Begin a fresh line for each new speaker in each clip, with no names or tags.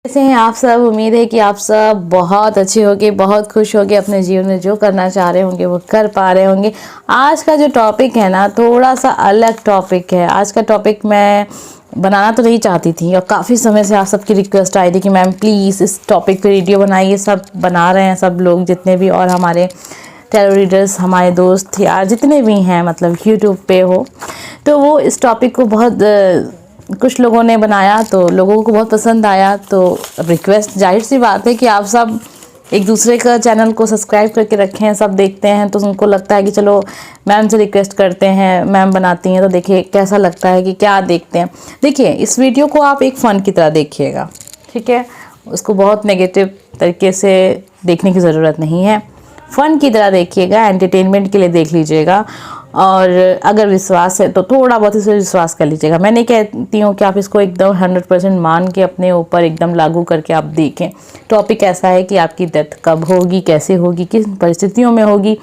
कैसे हैं आप सब। उम्मीद है कि आप सब बहुत अच्छे होंगे, बहुत खुश होंगे, अपने जीवन में जो करना चाह रहे होंगे वो कर पा रहे होंगे। आज का जो टॉपिक है ना, थोड़ा सा अलग टॉपिक है। आज का टॉपिक मैं बनाना तो नहीं चाहती थी और काफ़ी समय से आप सबकी रिक्वेस्ट आई थी कि मैम प्लीज़ इस टॉपिक पे वीडियो बनाइए। सब बना रहे हैं, सब लोग जितने भी, और हमारे टैरो रीडर्स, हमारे दोस्त यार जितने भी हैं, मतलब यूट्यूब पे हो, तो वो इस टॉपिक को बहुत कुछ लोगों ने बनाया तो लोगों को बहुत पसंद आया। तो रिक्वेस्ट, जाहिर सी बात है कि आप सब एक दूसरे का चैनल को सब्सक्राइब करके रखें हैं, सब देखते हैं, तो उनको लगता है कि चलो मैम से रिक्वेस्ट करते हैं, मैम बनाती हैं तो देखिए कैसा लगता है कि क्या देखते हैं। देखिए इस वीडियो को आप एक फ़न की तरह देखिएगा, ठीक है। उसको बहुत नेगेटिव तरीके से देखने की ज़रूरत नहीं है, फ़न की तरह देखिएगा, एंटरटेनमेंट के लिए देख लीजिएगा। और अगर विश्वास है तो थोड़ा बहुत इसे विश्वास कर लीजिएगा। मैं नहीं कहती हूँ कि आप इसको एकदम 100% मान के अपने ऊपर एकदम लागू करके आप देखें। टॉपिक ऐसा है कि आपकी डेथ कब होगी, कैसे होगी, किस परिस्थितियों में होगी,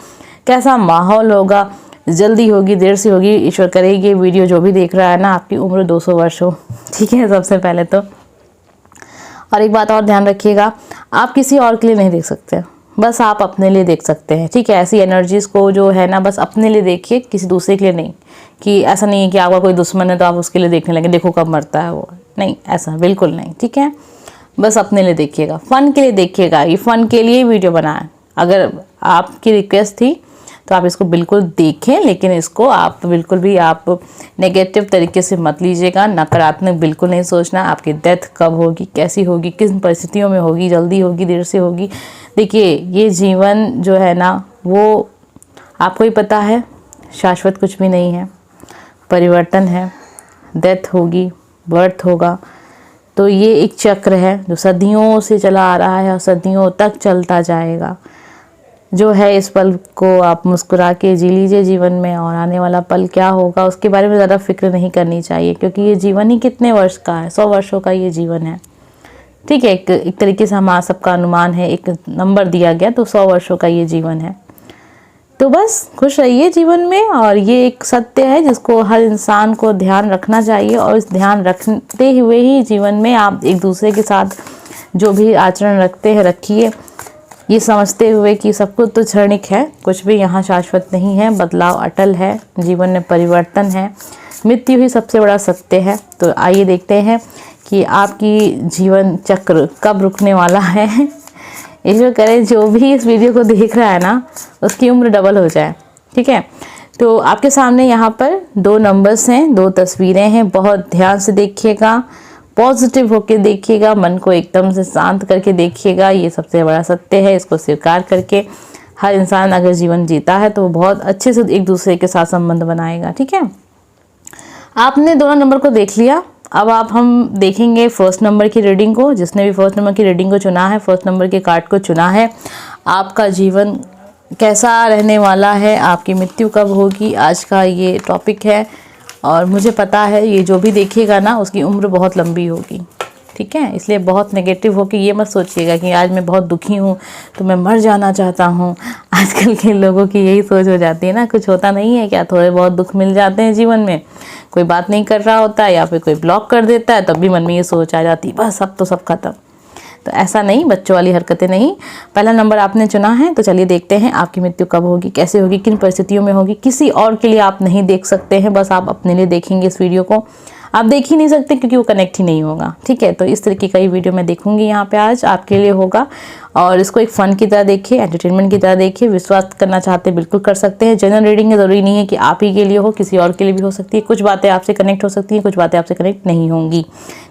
कैसा माहौल होगा, जल्दी होगी, देर से होगी, ईश्वर करेगी। वीडियो जो भी देख रहा है ना, आपकी उम्र 200 वर्ष हो, ठीक है, सबसे पहले तो। और एक बात और ध्यान रखिएगा, आप किसी और के लिए नहीं देख सकते, बस आप अपने लिए देख सकते हैं, ठीक है। ऐसी एनर्जीज़ को जो है ना, बस अपने लिए देखिए, किसी दूसरे के लिए नहीं। कि ऐसा नहीं है कि आपका कोई दुश्मन है तो आप उसके लिए देखने लगे, देखो कब मरता है वो, नहीं, ऐसा बिल्कुल नहीं, ठीक है। बस अपने लिए देखिएगा, फ़न के लिए देखिएगा, ये फ़न के लिए वीडियो बनाए। अगर आपकी रिक्वेस्ट थी तो आप इसको बिल्कुल देखें, लेकिन इसको आप बिल्कुल भी आप नेगेटिव तरीके से मत लीजिएगा, नकारात्मक बिल्कुल नहीं सोचना। आपकी डेथ कब होगी, कैसी होगी, किस परिस्थितियों में होगी, जल्दी होगी, देर से होगी। देखिए ये जीवन जो है ना, वो आपको ही पता है, शाश्वत कुछ भी नहीं है, परिवर्तन है, डेथ होगी, बर्थ होगा। तो ये एक चक्र है जो सदियों से चला आ रहा है और सदियों तक चलता जाएगा। जो है इस पल को आप मुस्कुरा के जी लीजिए जीवन में, और आने वाला पल क्या होगा उसके बारे में ज़्यादा फिक्र नहीं करनी चाहिए, क्योंकि ये जीवन ही कितने वर्ष का है, 100 वर्षों का ये जीवन है, ठीक है। एक तरीके से हमारा सबका अनुमान है, एक नंबर दिया गया, तो 100 वर्षों का ये जीवन है। तो बस खुश रहिए जीवन में, और ये एक सत्य है जिसको हर इंसान को ध्यान रखना चाहिए। और इस ध्यान रखते हुए ही जीवन में आप एक दूसरे के साथ जो भी आचरण रखते हैं रखिए, ये समझते हुए कि सब कुछ तो क्षणिक है, कुछ भी यहाँ शाश्वत नहीं है, बदलाव अटल है, जीवन में परिवर्तन है, मृत्यु ही सबसे बड़ा सत्य है। तो आइए देखते हैं कि आपकी जीवन चक्र कब रुकने वाला है। ईश्वर करे जो भी इस वीडियो को देख रहा है ना, उसकी उम्र डबल हो जाए, ठीक है। तो आपके सामने यहाँ पर 2 नंबर्स हैं, 2 तस्वीरें हैं, बहुत ध्यान से देखिएगा, पॉजिटिव होके देखिएगा, मन को एकदम से शांत करके देखिएगा। ये सबसे बड़ा सत्य है, इसको स्वीकार करके हर इंसान अगर जीवन जीता है तो वो बहुत अच्छे से एक दूसरे के साथ संबंध बनाएगा, ठीक है। आपने दोनों नंबर को देख लिया, अब हम देखेंगे फर्स्ट नंबर की रीडिंग को। जिसने भी फर्स्ट नंबर की रीडिंग को चुना है, फर्स्ट नंबर के कार्ड को चुना है, आपका जीवन कैसा रहने वाला है, आपकी मृत्यु कब होगी, आज का ये टॉपिक है। और मुझे पता है ये जो भी देखेगा ना, उसकी उम्र बहुत लंबी होगी, ठीक है। इसलिए बहुत नेगेटिव हो कि ये मत सोचिएगा कि आज मैं बहुत दुखी हूँ तो मैं मर जाना चाहता हूँ। आजकल के लोगों की यही सोच हो जाती है ना, कुछ होता नहीं है क्या, थोड़े बहुत दुख मिल जाते हैं जीवन में, कोई बात नहीं कर रहा होता है या फिर कोई ब्लॉक कर देता है, तब भी मन में ये सोच आ जाती है बस अब तो सब खत्म। तो ऐसा नहीं, बच्चों वाली हरकतें नहीं। पहला नंबर आपने चुना है, तो चलिए देखते हैं आपकी मृत्यु कब होगी, कैसे होगी, किन परिस्थितियों में होगी। किसी और के लिए आप नहीं देख सकते हैं, बस आप अपने लिए देखेंगे। इस वीडियो को आप देख ही नहीं सकते क्योंकि वो कनेक्ट ही नहीं होगा, ठीक है। तो इस तरीके का ये वीडियो मैं देखूंगी यहाँ पे आज आपके लिए होगा, और इसको एक फ़न की तरह देखिए, एंटरटेनमेंट की तरह देखिए। विश्वास करना चाहते बिल्कुल कर सकते हैं। जनरल रीडिंग है, ज़रूरी नहीं है कि आप ही के लिए हो, किसी और के लिए भी हो सकती है। कुछ बातें आपसे कनेक्ट हो सकती हैं, कुछ बातें आपसे कनेक्ट नहीं होंगी,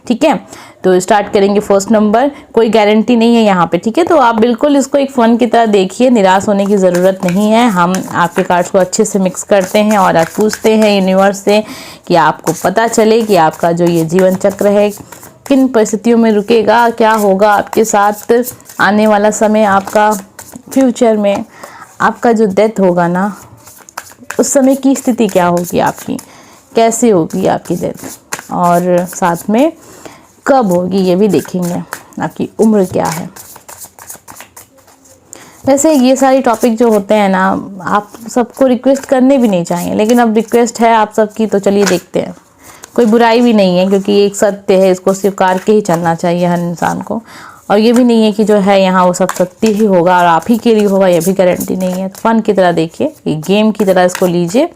ठीक है। तो स्टार्ट करेंगे फर्स्ट नंबर, कोई गारंटी नहीं है यहाँ पे, ठीक है। तो आप बिल्कुल इसको एक फ़न की तरह देखिए, निराश होने की ज़रूरत नहीं है। हम आपके कार्ड्स को अच्छे से मिक्स करते हैं और आज पूछते हैं यूनिवर्स से कि आपको पता चले कि आपका जो ये जीवन चक्र है किन परिस्थितियों में रुकेगा, क्या होगा आपके साथ आने वाला समय, आपका फ्यूचर में आपका जो डेथ होगा ना, उस समय की स्थिति क्या होगी आपकी, कैसे होगी आपकी डेथ, और साथ में कब होगी ये भी देखेंगे, आपकी उम्र क्या है। वैसे ये सारी टॉपिक जो होते हैं ना, आप सबको रिक्वेस्ट करने भी नहीं चाहिए, लेकिन अब रिक्वेस्ट है आप सबकी, तो चलिए देखते हैं। कोई बुराई भी नहीं है, क्योंकि एक सत्य है, इसको स्वीकार के ही चलना चाहिए हर इंसान को। और ये भी नहीं है कि जो है यहाँ वो सब सत्य ही होगा और आप ही के लिए होगा, ये भी गारंटी नहीं है। तो फन की तरह देखिए, एक गेम की तरह इसको लीजिए।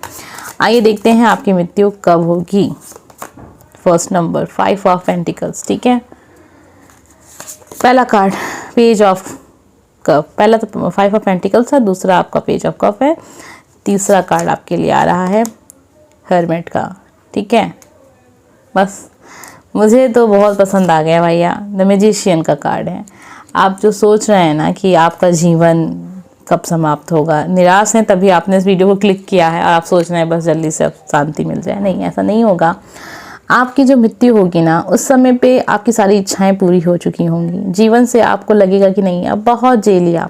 आइए देखते हैं आपकी मृत्यु कब होगी। फर्स्ट नंबर 5 ऑफ पेंटिकल्स, ठीक है। पहला कार्ड पेज ऑफ कप, पहला तो 5 ऑफ पेंटिकल्स है, दूसरा आपका पेज ऑफ कप है, तीसरा कार्ड आपके लिए आ रहा है हर्मिट का, ठीक है। बस मुझे तो बहुत पसंद आ गया भैया, द मैजिशियन का कार्ड है। आप जो सोच रहे हैं ना कि आपका जीवन कब समाप्त होगा, निराश हैं तभी आपने इस वीडियो को क्लिक किया है और आप सोच रहे हैं बस जल्दी से अब शांति मिल जाए, नहीं, ऐसा नहीं होगा। आपकी जो मृत्यु होगी ना, उस समय पे आपकी सारी इच्छाएं पूरी हो चुकी होंगी, जीवन से आपको लगेगा कि नहीं अब बहुत जी लिया,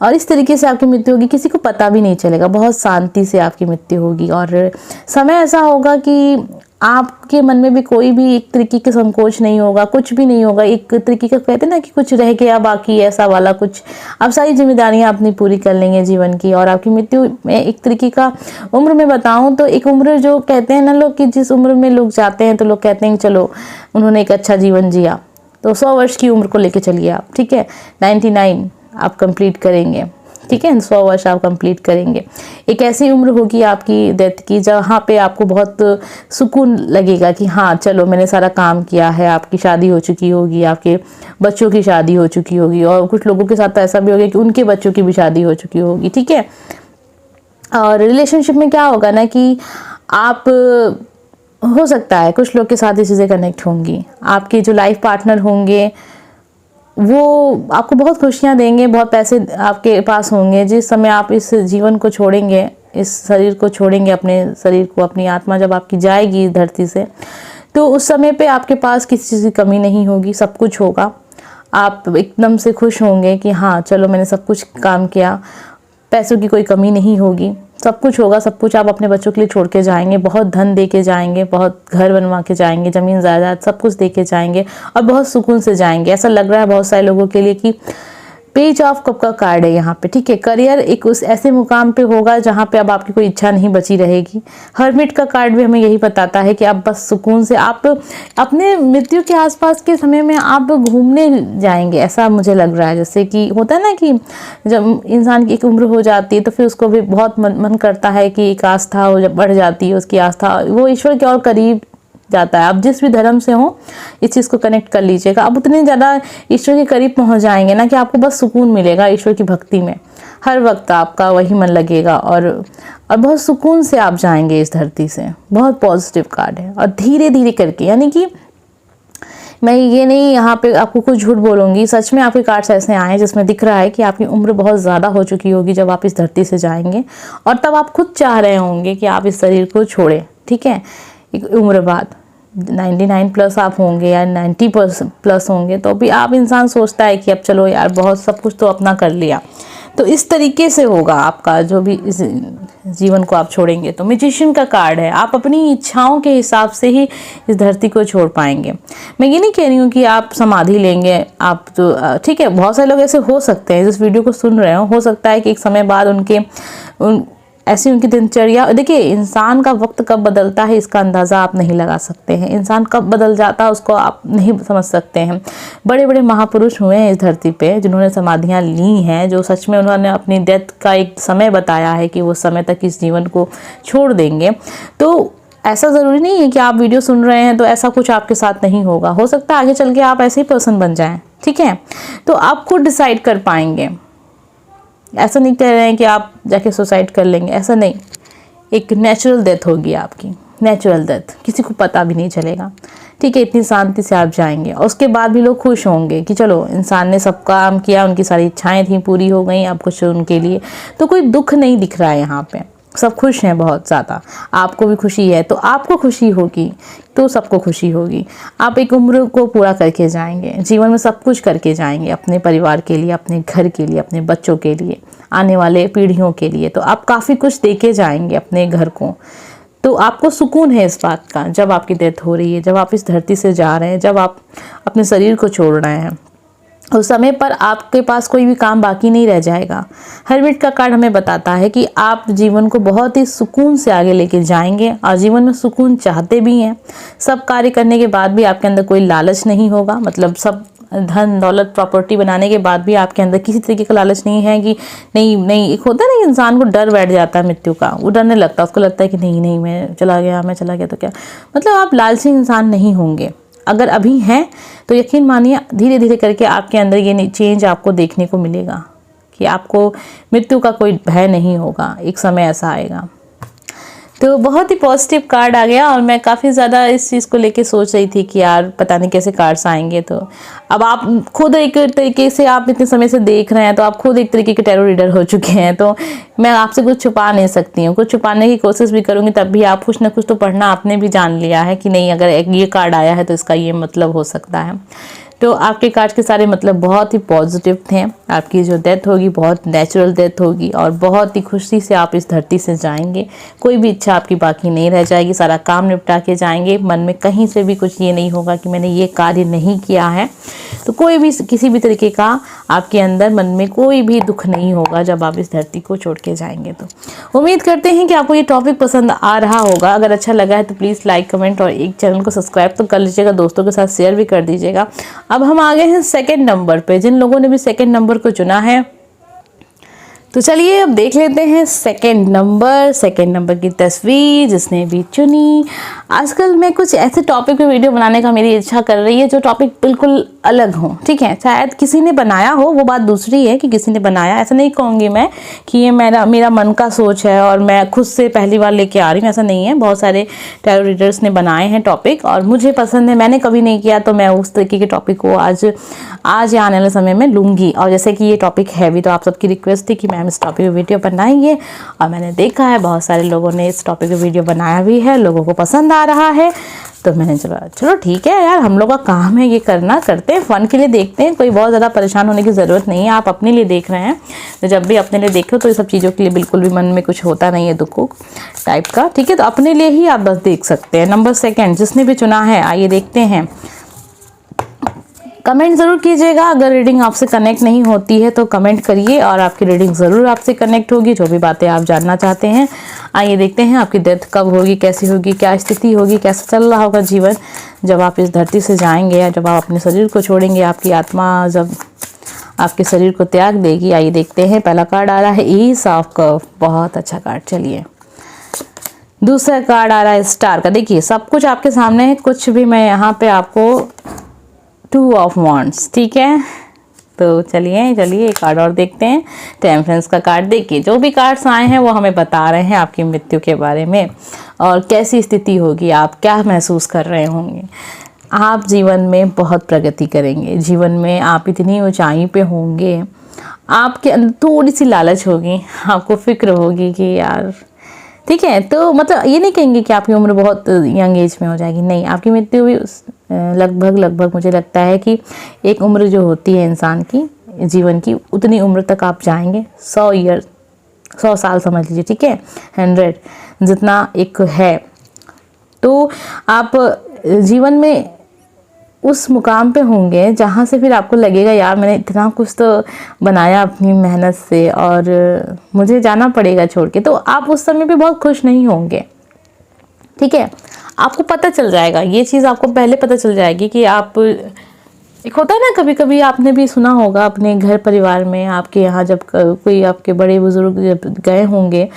और इस तरीके से आपकी मृत्यु होगी, किसी को पता भी नहीं चलेगा, बहुत शांति से आपकी मृत्यु होगी। और समय ऐसा होगा कि आपके मन में भी कोई भी एक तरीके का संकोच नहीं होगा, कुछ भी नहीं होगा, एक तरीके का कहते हैं ना कि कुछ रह गया बाकी, ऐसा वाला कुछ। आप सारी जिम्मेदारियां अपनी पूरी कर लेंगे जीवन की, और आपकी मृत्यु में एक तरीके का उम्र में बताऊं तो एक उम्र जो कहते हैं ना लोग कि जिस उम्र में लोग जाते हैं तो लोग कहते हैं कि चलो उन्होंने एक अच्छा जीवन जिया, तो 100 वर्ष की उम्र को लेके चलिए आप, ठीक है। 99 आप कंप्लीट करेंगे, ठीक है, 100 वर्ष आप कंप्लीट करेंगे। एक ऐसी उम्र होगी आपकी डेथ की जहाँ पे आपको बहुत सुकून लगेगा कि हाँ चलो मैंने सारा काम किया है। आपकी शादी हो चुकी होगी, आपके बच्चों की शादी हो चुकी होगी, और कुछ लोगों के साथ तो ऐसा भी होगा कि उनके बच्चों की भी शादी हो चुकी होगी, ठीक है। और रिलेशनशिप में क्या होगा ना कि आप हो सकता है कुछ लोग के साथ ये चीज़ें कनेक्ट होंगी, आपके जो लाइफ पार्टनर होंगे वो आपको बहुत खुशियाँ देंगे, बहुत पैसे आपके पास होंगे। जिस समय आप इस जीवन को छोड़ेंगे, इस शरीर को छोड़ेंगे, अपने शरीर को, अपनी आत्मा जब आपकी जाएगी इस धरती से, तो उस समय पे आपके पास किसी चीज़ की कमी नहीं होगी, सब कुछ होगा। आप एकदम से खुश होंगे कि हाँ चलो मैंने सब कुछ काम किया, पैसों की कोई कमी नहीं होगी, सब कुछ होगा। सब कुछ आप अपने बच्चों के लिए छोड़ के जाएंगे, बहुत धन दे के जाएंगे, बहुत घर बनवा के जाएंगे, ज़मीन जायदाद सब कुछ दे के जाएंगे, और बहुत सुकून से जाएंगे। ऐसा लग रहा है बहुत सारे लोगों के लिए कि पेज ऑफ कप का कार्ड है यहाँ पे, ठीक है। करियर एक उस ऐसे मुकाम पे होगा जहाँ पे अब आपकी कोई इच्छा नहीं बची रहेगी। हर्मिट का कार्ड भी हमें यही बताता है कि आप बस सुकून से आप अपने मृत्यु के आसपास के समय में आप घूमने जाएंगे, ऐसा मुझे लग रहा है। जैसे कि होता है ना कि जब इंसान की एक उम्र हो जाती है तो फिर उसको भी बहुत मन करता है कि एक आस्था हो, जब बढ़ जाती है उसकी आस्था, वो ईश्वर के और करीब जाता है। आप जिस भी धर्म से हो इस चीज़ को कनेक्ट कर लीजिएगा, आप उतने ज़्यादा ईश्वर के करीब पहुंच जाएंगे ना कि आपको बस सुकून मिलेगा ईश्वर की भक्ति में। हर वक्त आपका वही मन लगेगा, और बहुत सुकून से आप जाएंगे इस धरती से। बहुत पॉजिटिव कार्ड है। और धीरे धीरे करके, यानी कि मैं ये नहीं यहाँ पे आपको कुछ झूठ बोलूँगी, सच में आपके कार्ड्स ऐसे आए जिसमें दिख रहा है कि आपकी उम्र बहुत ज़्यादा हो चुकी होगी जब आप इस धरती से जाएंगे, और तब आप खुद चाह रहे होंगे कि आप इस शरीर को छोड़ें, ठीक है। एक उम्र बाद 99 प्लस आप होंगे या 90 प्लस होंगे तो भी आप इंसान सोचता है कि अब चलो यार बहुत सब कुछ तो अपना कर लिया। तो इस तरीके से होगा आपका जो भी इस जीवन को आप छोड़ेंगे। तो मैजिशियन का कार्ड है, आप अपनी इच्छाओं के हिसाब से ही इस धरती को छोड़ पाएंगे। मैं ये नहीं कह रही हूँ कि आप समाधि लेंगे, आप तो ठीक है, बहुत सारे लोग ऐसे हो सकते हैं जिस वीडियो को सुन रहे हो सकता है कि एक समय बाद ऐसी उनकी दिनचर्या। देखिए इंसान का वक्त कब बदलता है इसका अंदाज़ा आप नहीं लगा सकते हैं, इंसान कब बदल जाता है उसको आप नहीं समझ सकते हैं। बड़े बड़े महापुरुष हुए हैं इस धरती पे जिन्होंने समाधियां ली हैं, जो सच में उन्होंने अपनी डेथ का एक समय बताया है कि वो समय तक इस जीवन को छोड़ देंगे। तो ऐसा ज़रूरी नहीं है कि आप वीडियो सुन रहे हैं तो ऐसा कुछ आपके साथ नहीं होगा, हो सकता है आगे चल के आप ऐसे ही पर्सन बन जाएं, ठीक है। तो आप खुद डिसाइड कर पाएंगे, ऐसा नहीं कह रहे हैं कि आप जाके सुसाइड कर लेंगे, ऐसा नहीं। एक नेचुरल डेथ होगी आपकी, नेचुरल डेथ, किसी को पता भी नहीं चलेगा, ठीक है। इतनी शांति से आप जाएंगे और उसके बाद भी लोग खुश होंगे कि चलो इंसान ने सब काम किया, उनकी सारी इच्छाएं थी पूरी हो गई, अब कुछ उनके लिए तो कोई दुख नहीं दिख रहा है यहाँ पे, सब खुश हैं बहुत ज़्यादा। आपको भी खुशी है तो आपको खुशी होगी तो सबको खुशी होगी। आप एक उम्र को पूरा करके जाएंगे, जीवन में सब कुछ करके जाएंगे, अपने परिवार के लिए, अपने घर के लिए, अपने बच्चों के लिए, आने वाले पीढ़ियों के लिए। तो आप काफ़ी कुछ देके जाएंगे अपने घर को। तो आपको सुकून है इस बात का जब आपकी डेथ हो रही है, जब आप इस धरती से जा रहे हैं, जब आप अपने शरीर को छोड़ रहे हैं। उस समय पर आपके पास कोई भी काम बाकी नहीं रह जाएगा। हर्मिट का कार्ड हमें बताता है कि आप जीवन को बहुत ही सुकून से आगे लेके जाएंगे और जीवन में सुकून चाहते भी हैं। सब कार्य करने के बाद भी आपके अंदर कोई लालच नहीं होगा, मतलब सब धन दौलत प्रॉपर्टी बनाने के बाद भी आपके अंदर किसी तरीके का लालच नहीं है कि नहीं एक होता है ना, इंसान को डर बैठ जाता है मृत्यु का, वो डरने लगता है, उसको लगता है कि नहीं मैं चला गया तो क्या, मतलब आप लालची इंसान नहीं होंगे। अगर अभी हैं तो यकीन मानिए धीरे धीरे करके आपके अंदर ये चेंज आपको देखने को मिलेगा कि आपको मृत्यु का कोई भय नहीं होगा। एक समय ऐसा आएगा। तो बहुत ही पॉजिटिव कार्ड आ गया और मैं काफ़ी ज़्यादा इस चीज़ को लेके सोच रही थी कि यार पता नहीं कैसे कार्ड्स आएंगे। तो अब आप खुद एक तरीके से, आप इतने समय से देख रहे हैं तो आप खुद एक तरीके के टैरो रीडर हो चुके हैं, तो मैं आपसे कुछ छुपा नहीं सकती हूँ। कुछ छुपाने की कोशिश भी करूँगी तब भी आप कुछ ना कुछ तो पढ़ना आपने भी जान लिया है कि नहीं, अगर ये कार्ड आया है तो इसका ये मतलब हो सकता है। तो आपके कार्ड के सारे मतलब बहुत ही पॉजिटिव थे। आपकी जो डेथ होगी बहुत नेचुरल डेथ होगी और बहुत ही खुशी से आप इस धरती से जाएंगे। कोई भी इच्छा आपकी बाकी नहीं रह जाएगी, सारा काम निपटा के जाएंगे। मन में कहीं से भी कुछ ये नहीं होगा कि मैंने ये कार्य नहीं किया है। तो कोई भी किसी भी तरीके का आपके अंदर मन में कोई भी दुख नहीं होगा जब आप इस धरती को छोड़ के जाएंगे। तो उम्मीद करते हैं कि आपको ये टॉपिक पसंद आ रहा होगा। अगर अच्छा लगा है तो प्लीज़ लाइक कमेंट और एक चैनल को सब्सक्राइब तो कर लीजिएगा, दोस्तों के साथ शेयर भी कर दीजिएगा। अब हम आ गए हैं सेकंड नंबर पे। जिन लोगों ने भी सेकंड नंबर को चुना है तो चलिए अब देख लेते हैं सेकंड नंबर की तस्वीर जिसने भी चुनी। आजकल मैं कुछ ऐसे टॉपिक पे वीडियो बनाने का मेरी इच्छा कर रही है जो टॉपिक बिल्कुल अलग हो, ठीक है। शायद किसी ने बनाया हो, वो बात दूसरी है कि किसी ने बनाया, ऐसा नहीं कहूँगी मैं कि ये मेरा मन का सोच है और मैं खुद से पहली बार लेके आ रही हूँ, ऐसा नहीं है। बहुत सारे टैरो रीडर्स ने बनाए हैं टॉपिक और मुझे पसंद है, मैंने कभी नहीं किया, तो मैं उस तरीके के टॉपिक को आज या आने वाले समय में लूँगी। और जैसे कि ये टॉपिक है भी, तो आप सबकी रिक्वेस्ट थी कि मैम इस टॉपिक पे वीडियो बनाएंगे और मैंने देखा है बहुत सारे लोगों ने इस टॉपिक पे वीडियो बनाया भी है, लोगों को पसंद आ रहा है। तो मैंने चलो ठीक है यार, हम लोग का काम है ये करना, करते हैं, फ़न के लिए देखते हैं। कोई बहुत ज़्यादा परेशान होने की ज़रूरत नहीं है, आप अपने लिए देख रहे हैं। तो जब भी अपने लिए देखो तो ये सब चीज़ों के लिए बिल्कुल भी मन में कुछ होता नहीं है दुख टाइप का, ठीक है। तो अपने लिए ही आप बस देख सकते हैं। नंबर सेकंड जिसने भी चुना है, आइए देखते हैं। कमेंट ज़रूर कीजिएगा। अगर रीडिंग आपसे कनेक्ट नहीं होती है तो कमेंट करिए और आपकी रीडिंग ज़रूर आपसे कनेक्ट होगी, जो भी बातें आप जानना चाहते हैं। आइए देखते हैं आपकी डेथ कब होगी, कैसी होगी, क्या स्थिति होगी, कैसा चल रहा होगा जीवन जब आप इस धरती से जाएंगे या जब आप अपने शरीर को छोड़ेंगे, आपकी आत्मा जब आपके शरीर को त्याग देगी। आइए देखते हैं। पहला कार्ड आ रहा है ईस ऑफ कप, बहुत अच्छा कार्ड। चलिए दूसरा कार्ड आ रहा है स्टार का। देखिए सब कुछ आपके सामने है, कुछ भी मैं यहाँ पे आपको 2 ऑफ वॉन्ड्स, ठीक है। तो चलिए एक कार्ड और देखते हैं। टेम्परेंस का कार्ड। देखिए जो भी कार्ड्स आए हैं वो हमें बता रहे हैं आपकी मृत्यु के बारे में और कैसी स्थिति होगी, आप क्या महसूस कर रहे होंगे। आप जीवन में बहुत प्रगति करेंगे, जीवन में आप इतनी ऊंचाई पे होंगे, आपके अंदर थोड़ी सी लालच होगी, आपको फिक्र होगी कि यार, ठीक है। तो मतलब ये नहीं कहेंगे कि आपकी उम्र बहुत यंग एज में हो जाएगी, नहीं, आपकी मृत्यु भी लगभग मुझे लगता है कि एक उम्र जो होती है इंसान की जीवन की, उतनी उम्र तक आप जाएंगे। 100 साल समझ लीजिए, ठीक है, 100 जितना एक है। तो आप जीवन में उस मुकाम पे होंगे जहाँ से फिर आपको लगेगा यार मैंने इतना कुछ तो बनाया अपनी मेहनत से और मुझे जाना पड़ेगा छोड़ के। तो आप उस समय पे बहुत खुश नहीं होंगे, ठीक है। आपको पता चल जाएगा, ये चीज़ आपको पहले पता चल जाएगी कि आप, एक होता है ना, कभी कभी आपने भी सुना होगा अपने घर परिवार में, आपके यहाँ जब कोई आपके बड़े बुजुर्ग जब गए होंगे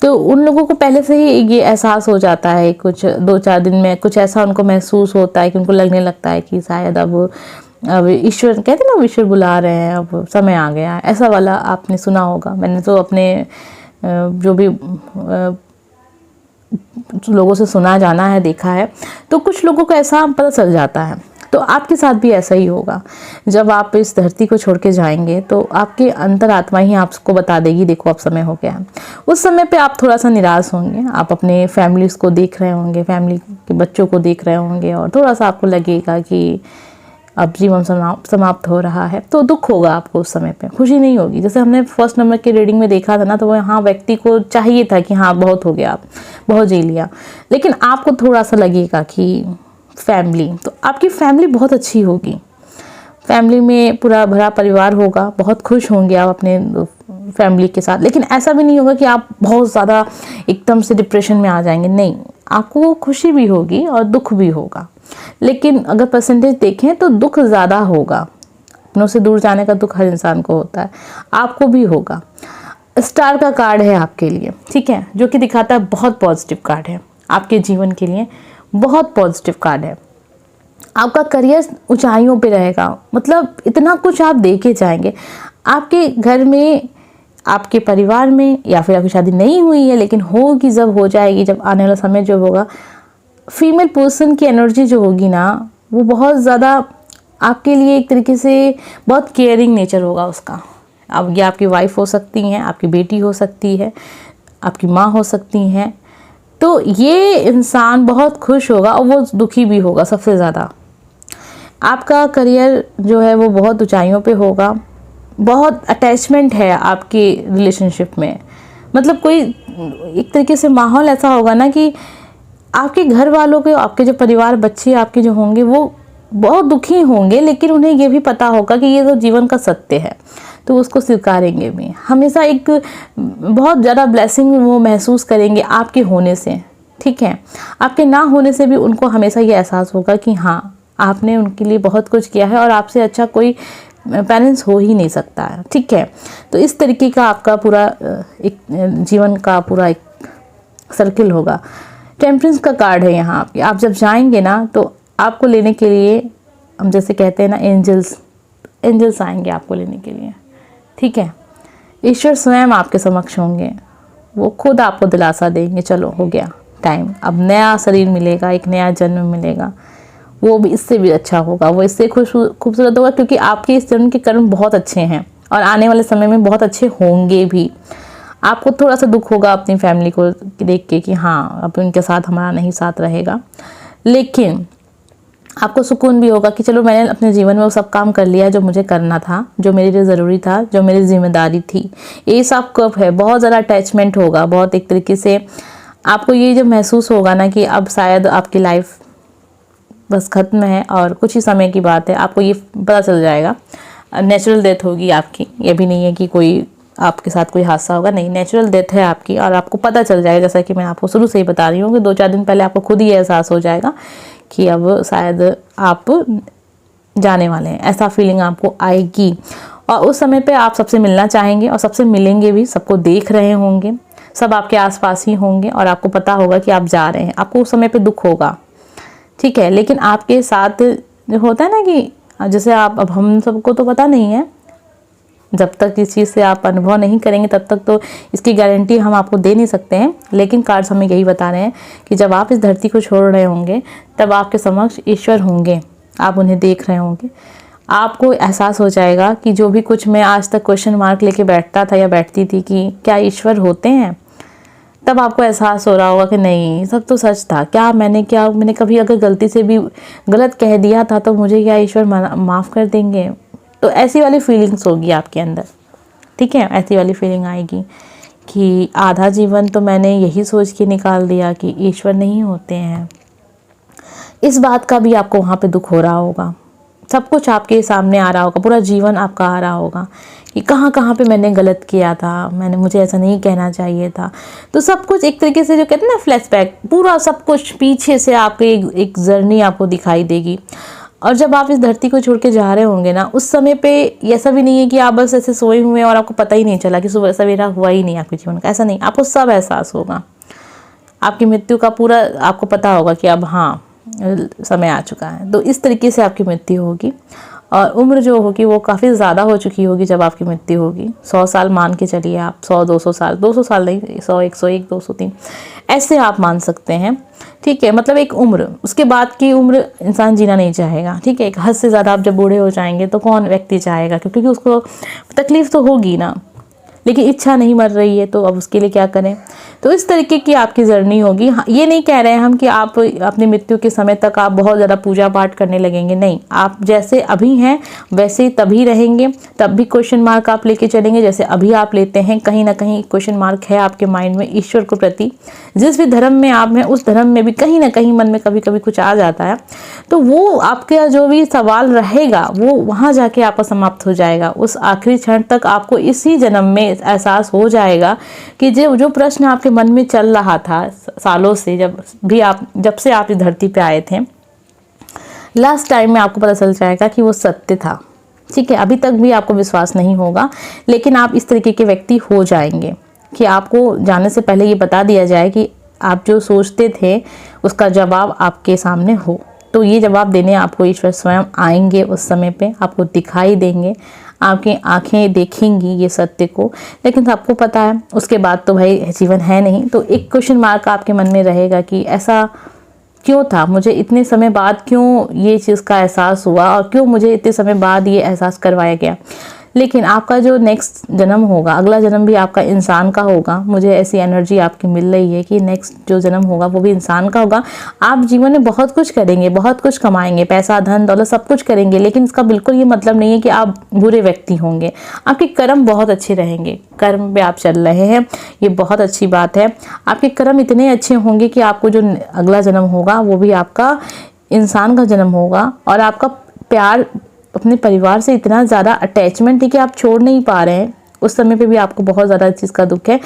तो उन लोगों को पहले से ही ये एहसास हो जाता है, कुछ 2-4 दिन में कुछ ऐसा उनको महसूस होता है कि उनको लगने लगता है कि शायद अब ईश्वर, कहते हैं ना, ईश्वर बुला रहे हैं, अब समय आ गया, ऐसा वाला आपने सुना होगा। मैंने तो अपने जो भी लोगों से सुना जाना है, देखा है, तो कुछ लोगों को ऐसा पता चल जाता है। तो आपके साथ भी ऐसा ही होगा। जब आप इस धरती को छोड़ के जाएंगे तो आपकी अंतरात्मा ही आपको बता देगी देखो अब समय हो गया है। उस समय पे आप थोड़ा सा निराश होंगे, आप अपने फैमिलीज को देख रहे होंगे, फैमिली के बच्चों को देख रहे होंगे और थोड़ा सा आपको लगेगा कि अब जीवन समाप्त हो रहा है। तो दुख होगा आपको उस समय पे, खुशी नहीं होगी। जैसे हमने फर्स्ट नंबर की रीडिंग में देखा था ना, तो वो यहाँ व्यक्ति को चाहिए था कि हाँ बहुत हो गया, बहुत जी लिया, लेकिन आपको थोड़ा सा लगेगा कि फैमिली, तो आपकी फैमिली बहुत अच्छी होगी। फैमिली में पूरा भरा परिवार होगा, बहुत खुश होंगे आप अपने फैमिली के साथ। लेकिन ऐसा भी नहीं होगा कि आप बहुत ज़्यादा एकदम से डिप्रेशन में आ जाएंगे, नहीं, आपको खुशी भी होगी और दुख भी होगा। लेकिन अगर परसेंटेज देखें तो दुख ज़्यादा होगा, अपनों से दूर जाने का दुख हर इंसान को होता है, आपको भी होगा। स्टार का कार्ड है आपके लिए, ठीक है, जो कि दिखाता है बहुत पॉजिटिव कार्ड है आपके जीवन के लिए, बहुत पॉजिटिव कार्ड है। आपका करियर ऊंचाइयों पे रहेगा, मतलब इतना कुछ आप देखे जाएंगे। आपके घर में, आपके परिवार में, या फिर आपकी शादी नहीं हुई है लेकिन होगी, जब हो जाएगी, जब आने वाला समय जो होगा, फीमेल पर्सन की एनर्जी जो होगी ना, वो बहुत ज़्यादा आपके लिए एक तरीके से बहुत केयरिंग नेचर होगा उसका। अब ये आपकी वाइफ हो सकती हैं, आपकी बेटी हो सकती है, आपकी माँ हो सकती हैं। तो ये इंसान बहुत खुश होगा और वो दुखी भी होगा सबसे ज़्यादा। आपका करियर जो है वो बहुत ऊंचाइयों पे होगा, बहुत अटैचमेंट है आपकी रिलेशनशिप में, मतलब कोई एक तरीके से माहौल ऐसा होगा ना कि आपके घर वालों के, आपके जो परिवार, बच्चे आपके जो होंगे वो बहुत दुखी होंगे, लेकिन उन्हें ये भी पता होगा कि ये तो जीवन का सत्य है, तो उसको स्वीकारेंगे भी। हमेशा एक बहुत ज़्यादा ब्लेसिंग वो महसूस करेंगे आपके होने से, ठीक है। आपके ना होने से भी उनको हमेशा ये एहसास होगा कि हाँ, आपने उनके लिए बहुत कुछ किया है और आपसे अच्छा कोई पेरेंट्स हो ही नहीं सकता है, ठीक है। तो इस तरीके का आपका पूरा एक जीवन का पूरा एक सर्किल होगा। टेम्परेंस का कार्ड है यहाँ आपके। आप जब जाएंगे ना तो आपको लेने के लिए, हम जैसे कहते हैं ना, एंजल्स आएंगे आपको लेने के लिए, ठीक है। ईश्वर स्वयं आपके समक्ष होंगे, वो खुद आपको दिलासा देंगे, चलो हो गया टाइम, अब नया शरीर मिलेगा, एक नया जन्म मिलेगा, वो भी इससे भी अच्छा होगा, वो इससे खूबसूरत होगा, क्योंकि आपके इस जन्म के कर्म बहुत अच्छे हैं और आने वाले समय में बहुत अच्छे होंगे भी। आपको थोड़ा सा दुख होगा अपनी फैमिली को देख के कि हाँ, अब उनके साथ हमारा नहीं साथ रहेगा, लेकिन आपको सुकून भी होगा कि चलो मैंने अपने जीवन में वो सब काम कर लिया जो मुझे करना था, जो मेरे लिए ज़रूरी था, जो मेरी जिम्मेदारी थी। ये सब कब है, बहुत ज़्यादा अटैचमेंट होगा, बहुत एक तरीके से आपको ये जो महसूस होगा ना कि अब शायद आपकी लाइफ बस ख़त्म है और कुछ ही समय की बात है, आपको ये पता चल जाएगा। नेचुरल डेथ होगी आपकी, ये भी नहीं है कि कोई आपके साथ कोई हादसा होगा, नहीं, नेचुरल डेथ है आपकी और आपको पता चल जाएगा। जैसा कि मैं आपको शुरू से ही बता रही हूँ कि 2-4 दिन पहले आपको खुद ही एहसास हो जाएगा कि अब शायद आप जाने वाले हैं, ऐसा फीलिंग आपको आएगी। और उस समय पे आप सबसे मिलना चाहेंगे और सबसे मिलेंगे भी, सबको देख रहे होंगे, सब आपके आसपास ही होंगे और आपको पता होगा कि आप जा रहे हैं। आपको उस समय पे दुख होगा, ठीक है, लेकिन आपके साथ जो होता है ना कि जैसे आप, अब हम सबको तो पता नहीं है, जब तक इस चीज़ से आप अनुभव नहीं करेंगे तब तक तो इसकी गारंटी हम आपको दे नहीं सकते हैं, लेकिन कार्ड्स हमें यही बता रहे हैं कि जब आप इस धरती को छोड़ रहे होंगे तब आपके समक्ष ईश्वर होंगे, आप उन्हें देख रहे होंगे। आपको एहसास हो जाएगा कि जो भी कुछ मैं आज तक क्वेश्चन मार्क लेके बैठता था या बैठती थी कि क्या ईश्वर होते हैं, तब आपको एहसास हो रहा होगा कि नहीं, सब तो सच था। मैंने कभी अगर गलती से भी गलत कह दिया था तो मुझे क्या ईश्वर माफ़ कर देंगे। तो ऐसी वाली फीलिंग्स होगी आपके अंदर, ठीक है, ऐसी वाली फीलिंग आएगी कि आधा जीवन तो मैंने यही सोच के निकाल दिया कि ईश्वर नहीं होते हैं। इस बात का भी आपको वहाँ पे दुख हो रहा होगा, सब कुछ आपके सामने आ रहा होगा, पूरा जीवन आपका आ रहा होगा कि कहाँ कहाँ पे मैंने गलत किया था, मुझे ऐसा नहीं कहना चाहिए था। तो सब कुछ एक तरीके से, जो कहते हैं ना फ्लैशबैक, पूरा सब कुछ पीछे से आपके एक जर्नी आपको दिखाई देगी। और जब आप इस धरती को छोड़ के जा रहे होंगे ना, उस समय पे ऐसा भी नहीं है कि आप बस ऐसे सोए हुए हैं और आपको पता ही नहीं चला कि सुबह सवेरा हुआ ही नहीं आपके जीवन का, ऐसा नहीं, आपको सब एहसास होगा। आपकी मृत्यु का पूरा आपको पता होगा कि अब हाँ, समय आ चुका है। तो इस तरीके से आपकी मृत्यु होगी और उम्र जो होगी वो काफ़ी ज़्यादा हो चुकी होगी जब आपकी मृत्यु होगी। 100 साल मान के चलिए आप, 100-200 साल, 200 साल नहीं, 100, 101, 203, ऐसे आप मान सकते हैं, ठीक है। मतलब एक उम्र, उसके बाद की उम्र इंसान जीना नहीं चाहेगा, ठीक है। एक हद से ज़्यादा आप जब बूढ़े हो जाएंगे तो कौन व्यक्ति चाहेगा, क्योंकि उसको तकलीफ़ तो होगी ना। लेकिन इच्छा नहीं मर रही है, तो अब उसके लिए क्या करें। तो इस तरीके की आपकी जर्नी होगी। ये नहीं कह रहे हैं हम कि आप अपनी मृत्यु के समय तक आप बहुत ज़्यादा पूजा पाठ करने लगेंगे, नहीं, आप जैसे अभी हैं वैसे तभी रहेंगे, तब भी क्वेश्चन मार्क आप लेके चलेंगे जैसे अभी आप लेते हैं। कहीं ना कहीं क्वेश्चन मार्क है आपके माइंड में ईश्वर को प्रति। जिस भी धर्म में आप हैं उस धर्म में भी कहीं ना कहीं मन में कभी कभी कुछ आ जाता है, तो वो आपका जो भी सवाल रहेगा वो वहाँ जाके आपका समाप्त हो जाएगा। उस आखिरी क्षण तक आपको इसी जन्म में एहसास हो जाएगा कि जो प्रश्न आपके मन में चल रहा था सालों से, जब से आप इस धरती पे आए थे, लास्ट टाइम में आपको पता चल जाएगा कि वो सत्य था। ठीक है, अभी तक भी आपको विश्वास नहीं होगा, लेकिन आप इस तरीके के व्यक्ति हो जाएंगे कि आपको जाने से पहले ये बता दिया जाए कि आप जो सोचते थे उसका जवाब आपके सामने हो। तो ये जवाब देने आपको ईश्वर स्वयं आएंगे, उस समय पे आपको दिखाई देंगे, आपकी आंखें देखेंगी ये सत्य को। लेकिन आपको पता है उसके बाद तो भाई जीवन है नहीं, तो एक क्वेश्चन मार्क आपके मन में रहेगा कि ऐसा क्यों था, मुझे इतने समय बाद क्यों ये चीज़ का एहसास हुआ और क्यों मुझे इतने समय बाद ये एहसास करवाया गया। लेकिन आपका जो नेक्स्ट जन्म होगा, अगला जन्म भी आपका इंसान का होगा। मुझे ऐसी एनर्जी आपकी मिल रही है कि नेक्स्ट जो जन्म होगा वो भी इंसान का होगा। आप जीवन में बहुत कुछ करेंगे, बहुत कुछ कमाएंगे, पैसा धन दौलत सब कुछ करेंगे, लेकिन इसका बिल्कुल ये मतलब नहीं है कि आप बुरे व्यक्ति होंगे। आपके कर्म बहुत अच्छे रहेंगे, कर्म पे आप चल रहे हैं, ये बहुत अच्छी बात है। आपके कर्म इतने अच्छे होंगे कि आपको जो अगला जन्म होगा वो भी आपका इंसान का जन्म होगा, और आपका प्यार अपने परिवार से इतना ज़्यादा अटैचमेंट है कि आप छोड़ नहीं पा रहे हैं। उस समय पे भी आपको बहुत ज़्यादा चीज़ का दुख है,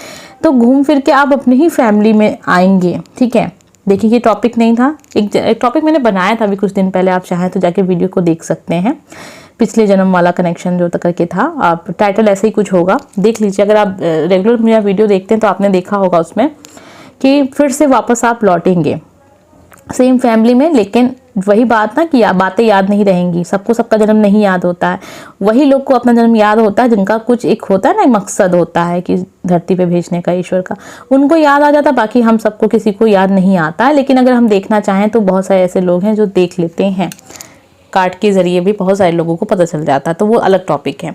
तो घूम फिर के आप अपनी ही फैमिली में आएंगे। ठीक है, देखिए ये टॉपिक नहीं था, एक टॉपिक मैंने बनाया था अभी कुछ दिन पहले, आप चाहें तो जाके वीडियो को देख सकते हैं। पिछले जन्म वाला कनेक्शन जो तक करके था, आप टाइटल ऐसे ही कुछ होगा, देख लीजिए। अगर आप रेगुलर मेरा वीडियो देखते हैं तो आपने देखा होगा उसमें कि फिर से वापस आप लौटेंगे सेम फैमिली में। लेकिन वही बात ना कि बातें याद नहीं रहेंगी, सबको सबका जन्म नहीं याद होता है। वही लोग को अपना जन्म याद होता है जिनका कुछ एक होता है ना, मकसद होता है कि धरती पे भेजने का ईश्वर का, उनको याद आ जाता है। बाकी हम सबको किसी को याद नहीं आता है। लेकिन अगर हम देखना चाहें तो बहुत सारे ऐसे लोग हैं जो देख लेते हैं, कार्ड के जरिए भी बहुत सारे लोगों को पता चल जाता है, तो वो अलग टॉपिक है।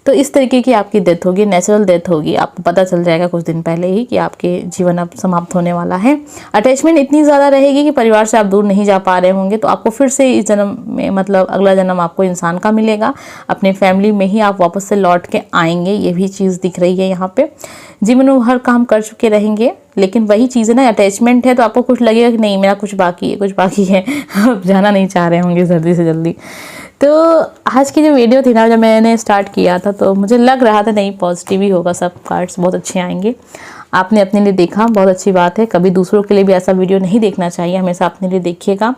तो इस तरीके की आपकी डेथ होगी, नेचुरल डेथ होगी, आपको पता चल जाएगा कुछ दिन पहले ही कि आपके जीवन अब समाप्त होने वाला है। अटैचमेंट इतनी ज़्यादा रहेगी कि परिवार से आप दूर नहीं जा पा रहे होंगे, तो आपको फिर से इस जन्म में, मतलब अगला जन्म आपको इंसान का मिलेगा, अपने फैमिली में ही आप वापस से लौट के आएंगे। ये भी चीज़ दिख रही है यहाँ पे। जीवन में हर काम कर चुके रहेंगे, लेकिन वही चीज़ है ना, अटैचमेंट है, तो आपको कुछ लगेगा कि नहीं मेरा कुछ बाकी है, कुछ बाकी है, आप जाना नहीं चाह रहे होंगे जल्दी से जल्दी। तो आज की जो वीडियो थी ना, जब मैंने स्टार्ट किया था तो मुझे लग रहा था नहीं पॉजिटिव ही होगा, सब कार्ड्स बहुत अच्छे आएंगे। आपने अपने लिए देखा, बहुत अच्छी बात है। कभी दूसरों के लिए भी ऐसा वीडियो नहीं देखना चाहिए, हमेशा अपने लिए देखिएगा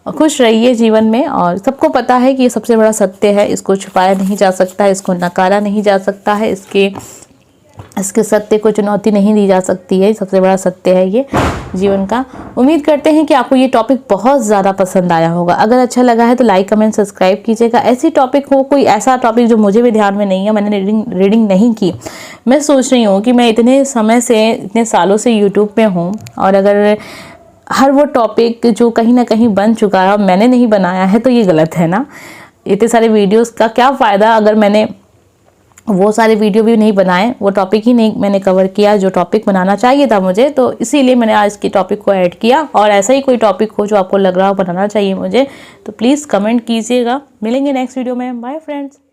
और खुश रहिए जीवन में। और सबको पता है कि ये सबसे बड़ा सत्य है, इसको छुपाया नहीं जा सकता, इसको नकारा नहीं जा सकता है, इसके सत्य को चुनौती नहीं दी जा सकती है। सबसे बड़ा सत्य है ये जीवन का। उम्मीद करते हैं कि आपको ये टॉपिक बहुत ज़्यादा पसंद आया होगा। अगर अच्छा लगा है तो लाइक कमेंट सब्सक्राइब कीजिएगा। ऐसी टॉपिक हो, कोई ऐसा टॉपिक जो मुझे भी ध्यान में नहीं है, मैंने रीडिंग नहीं की, मैं सोच रही हूँ कि मैं इतने समय से, इतने सालों से यूट्यूब पे हूँ, और अगर हर वो टॉपिक जो कहीं ना कहीं बन चुका है और मैंने नहीं बनाया है तो ये गलत है ना। इतने सारे वीडियोज़ का क्या फ़ायदा अगर मैंने वो सारे वीडियो भी नहीं बनाए, वो टॉपिक ही नहीं मैंने कवर किया जो टॉपिक बनाना चाहिए था मुझे। तो इसीलिए मैंने आज की टॉपिक को ऐड किया। और ऐसा ही कोई टॉपिक हो जो आपको लग रहा हो बनाना चाहिए मुझे, तो प्लीज़ कमेंट कीजिएगा। मिलेंगे नेक्स्ट वीडियो में। Bye friends.